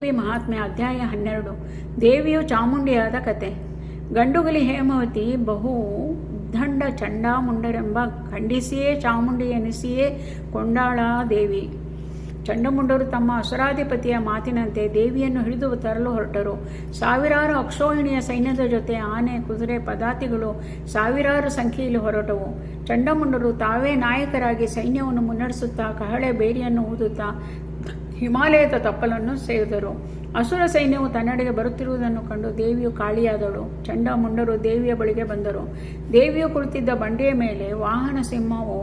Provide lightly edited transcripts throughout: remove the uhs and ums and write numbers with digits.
ಮಹಾತ್ಮೆ ಅಧ್ಯಾಯ 12 ದೇವಿಯು ಚಾಮುಂಡಿಯಾದ ಕತೆ. ಗಂಡುಗಲಿ ಹೇಮವತಿ ಬಹು ದಂಡ ಚಂಡಾಮುಂಡರೆಂಬ ಖಂಡಿಸಿಯೇ ಚಾಮುಂಡಿ ಎನಿಸಿಯೇ ಕೊಂಡಾಳ ದೇವಿ. ಚಂಡಮುಂಡರು ತಮ್ಮ ಅಸುರಾಧಿಪತಿಯ ಮಾತಿನಂತೆ ದೇವಿಯನ್ನು ಹಿಡಿದು ತರಲು ಹೊರಟರು. ಸಾವಿರಾರು ಅಕ್ಷೋಹಿಣಿಯ ಸೈನ್ಯದ ಜೊತೆ ಆನೆ, ಕುದುರೆ, ಪದಾತಿಗಳು ಸಾವಿರಾರು ಸಂಖ್ಯೆಯಲ್ಲಿ ಹೊರಟವು. ಚಂಡಮುಂಡರು ತಾವೇ ನಾಯಕರಾಗಿ ಸೈನ್ಯವನ್ನು ಮುನ್ನಡೆಸುತ್ತಾ ಕಹಳೆ ಬೇರಿಯನ್ನು ಊದುತ್ತಾ ಹಿಮಾಲಯದ ತಪ್ಪಲನ್ನು ಸೇರಿದರು. ಅಸುರ ಸೈನ್ಯವು ತನ್ನೆಡೆಗೆ ಬರುತ್ತಿರುವುದನ್ನು ಕಂಡು ದೇವಿಯು ಕಾಳಿಯಾದಳು. ಚಂಡಮುಂಡರು ದೇವಿಯ ಬಳಿಗೆ ಬಂದರು. ದೇವಿಯು ಕುಳಿತಿದ್ದ ಬಂಡೆಯ ಮೇಲೆ ವಾಹನ ಸಿಂಹವು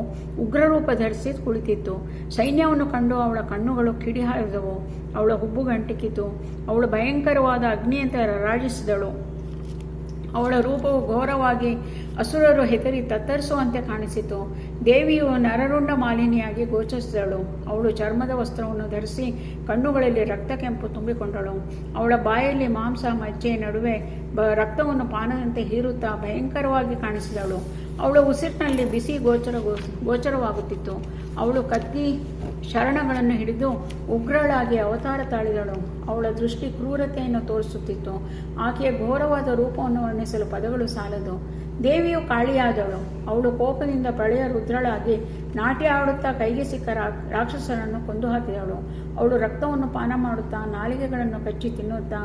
ಉಗ್ರರೂಪ ಧರಿಸಿ ಕುಳಿತಿತ್ತು. ಸೈನ್ಯವನ್ನು ಕಂಡು ಅವಳ ಕಣ್ಣುಗಳು ಕಿಡಿಹಾರಿದವು. ಅವಳ ಹುಬ್ಬು ಗಂಟಿಕಿತು. ಅವಳು ಭಯಂಕರವಾದ ಅಗ್ನಿಯಂತೆ ರಾರಾಜಿಸಿದಳು. ಅವಳ ರೂಪವು ಘೋರವಾಗಿ ಅಸುರರು ಹೆದರಿ ತತ್ತರಿಸುವಂತೆ ಕಾಣಿಸಿತು. ದೇವಿಯು ನರರುಂಡ ಮಾಲಿನಿಯಾಗಿ ಗೋಚರಿಸಿದಳು. ಅವಳು ಚರ್ಮದ ವಸ್ತ್ರವನ್ನು ಧರಿಸಿ ಕಣ್ಣುಗಳಲ್ಲಿ ರಕ್ತ ಕೆಂಪು ತುಂಬಿಕೊಂಡಳು. ಅವಳ ಬಾಯಲ್ಲಿ ಮಾಂಸ ಮಜ್ಜೆ ನಡುವೆ ರಕ್ತವನ್ನು ಪಾನದಂತೆ ಹೀರುತ್ತಾ ಭಯಂಕರವಾಗಿ ಕಾಣಿಸಿದಳು. ಅವಳ ಉಸಿರಿನಲ್ಲಿ ಬಿಸಿ ಗೋಚರವಾಗುತ್ತಿತ್ತು. ಅವಳು ಕತ್ತಿ ಶರಣಗಳನ್ನು ಹಿಡಿದು ಉಗ್ರಳಾಗಿ ಅವತಾರ ತಾಳಿದಳು. ಅವಳ ದೃಷ್ಟಿ ಕ್ರೂರತೆಯನ್ನು ತೋರಿಸುತ್ತಿತ್ತು. ಆಕೆಯ ಘೋರವಾದ ರೂಪವನ್ನು ವರ್ಣಿಸಲು ಪದಗಳು ಸಾಲದು. ದೇವಿಯು ಕಾಳಿಯಾದಳು. ಅವಳು ಕೋಪದಿಂದ ಪ್ರಳಯ ರುದ್ರಳಾಗಿ ನಾಟ್ಯ ಆಡುತ್ತಾ ಕೈಗೆ ಸಿಕ್ಕ ರಾಕ್ಷಸರನ್ನು ಕೊಂದು ಹಾಕಿದಳು. ಅವಳು ರಕ್ತವನ್ನು ಪಾನ ಮಾಡುತ್ತಾ ನಾಲಿಗೆಗಳನ್ನು ಕಚ್ಚಿ ತಿನ್ನುತ್ತಾ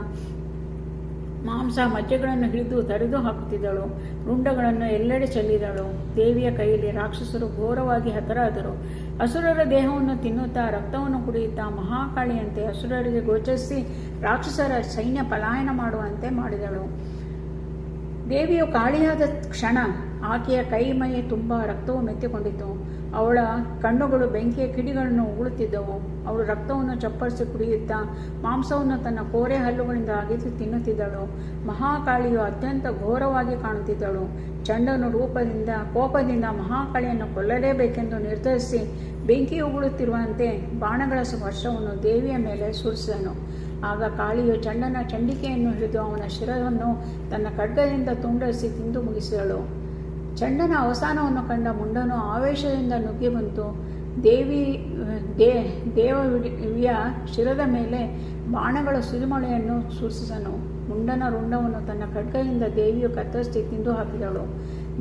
ಮಾಂಸ ಮಜ್ಜೆಗಳನ್ನು ಹಿಡಿದು ತರಿದು ಹಾಕುತ್ತಿದ್ದಳು. ರುಂಡಗಳನ್ನು ಎಲ್ಲೆಡೆ ಚೆಲ್ಲಿದಳು. ದೇವಿಯ ಕೈಯಲ್ಲಿ ರಾಕ್ಷಸರು ಘೋರವಾಗಿ ಹತರಾದರು. ಅಸುರರ ದೇಹವನ್ನು ತಿನ್ನುತ್ತಾ ರಕ್ತವನ್ನು ಕುಡಿಯುತ್ತಾ ಮಹಾಕಾಳಿಯಂತೆ ಅಸುರರಿಗೆ ಗೋಚರಿಸಿ ರಾಕ್ಷಸರ ಸೈನ್ಯ ಪಲಾಯನ ಮಾಡುವಂತೆ ಮಾಡಿದಳು. ದೇವಿಯು ಕಾಳಿಯಾದ ಕ್ಷಣ ಆಕೆಯ ಕೈ ಮೈ ತುಂಬ ರಕ್ತವು ಮೆತ್ತಿಕೊಂಡಿತು. ಅವಳ ಕಣ್ಣುಗಳು ಬೆಂಕಿಯ ಕಿಡಿಗಳನ್ನು ಉಗುಳುತ್ತಿದ್ದವು. ಅವಳು ರಕ್ತವನ್ನು ಚಪ್ಪರಿಸಿ ಕುಡಿಯುತ್ತಾ ಮಾಂಸವನ್ನು ತನ್ನ ಕೋರೆ ಹಲ್ಲುಗಳಿಂದ ಅಗೆದು ತಿನ್ನುತ್ತಿದ್ದಳು. ಮಹಾಕಾಳಿಯು ಅತ್ಯಂತ ಘೋರವಾಗಿ ಕಾಣುತ್ತಿದ್ದಳು. ಚಂಡನು ಕೋಪದಿಂದ ಮಹಾಕಾಳಿಯನ್ನು ಕೊಲ್ಲಲೇಬೇಕೆಂದು ನಿರ್ಧರಿಸಿ ಬೆಂಕಿ ಉಗುಳುತ್ತಿರುವಂತೆ ಬಾಣಗಳ ವರ್ಷವನ್ನು ದೇವಿಯ ಮೇಲೆ ಸುರಿಸಿದನು. ಆಗ ಕಾಳಿಯು ಚಂಡನ ಚಂಡಿಕೆಯನ್ನು ಹಿಡಿದು ಅವನ ಶಿರವನ್ನು ತನ್ನ ಖಡ್ಗದಿಂದ ತುಂಡರಿಸಿ ತಿಂದು ಮುಗಿಸಿದಳು. ಚಂಡನ ಅವಸಾನವನ್ನು ಕಂಡ ಮುಂಡನು ಆವೇಶದಿಂದ ನುಗ್ಗಿ ಬಂತು. ದೇವಿಯ ಶಿರದ ಮೇಲೆ ಬಾಣಗಳ ಸುರಿಮಳೆಯನ್ನು ಸುರಿಸಿದನು. ಮುಂಡನ ರುಂಡವನ್ನು ತನ್ನ ಖಡ್ಗದಿಂದ ದೇವಿಯು ಕತ್ತರಿಸಿ ತಿಂದು ಹಾಕಿದಳು.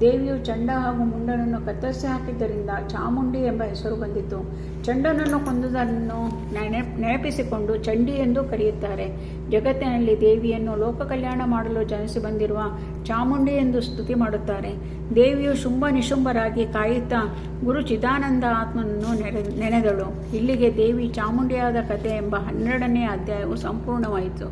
ದೇವಿಯು ಚಂಡ ಹಾಗೂ ಮುಂಡನನ್ನು ಕತ್ತರಿಸಿ ಹಾಕಿದ್ದರಿಂದ ಚಾಮುಂಡಿ ಎಂಬ ಹೆಸರು ಬಂದಿತು. ಚಂಡನನ್ನು ಕೊಂದುದನ್ನು ನೆನಪಿಸಿಕೊಂಡು ಚಂಡಿ ಎಂದು ಕರೆಯುತ್ತಾರೆ. ಜಗತ್ತಿನಲ್ಲಿ ದೇವಿಯನ್ನು ಲೋಕ ಕಲ್ಯಾಣ ಮಾಡಲು ಜನಿಸಿ ಬಂದಿರುವ ಚಾಮುಂಡಿ ಎಂದು ಸ್ತುತಿ ಮಾಡುತ್ತಾರೆ. ದೇವಿಯು ಶುಂಭ ನಿಶುಂಭರಾಗಿ ಕಾಯುತ್ತಾ ಗುರು ಚಿದಾನಂದ ಆತ್ಮನನ್ನು ನೆನೆದಳು. ಇಲ್ಲಿಗೆ ದೇವಿ ಚಾಮುಂಡಿಯಾದ ಕಥೆ ಎಂಬ 12ನೇ ಅಧ್ಯಾಯವು ಸಂಪೂರ್ಣವಾಯಿತು.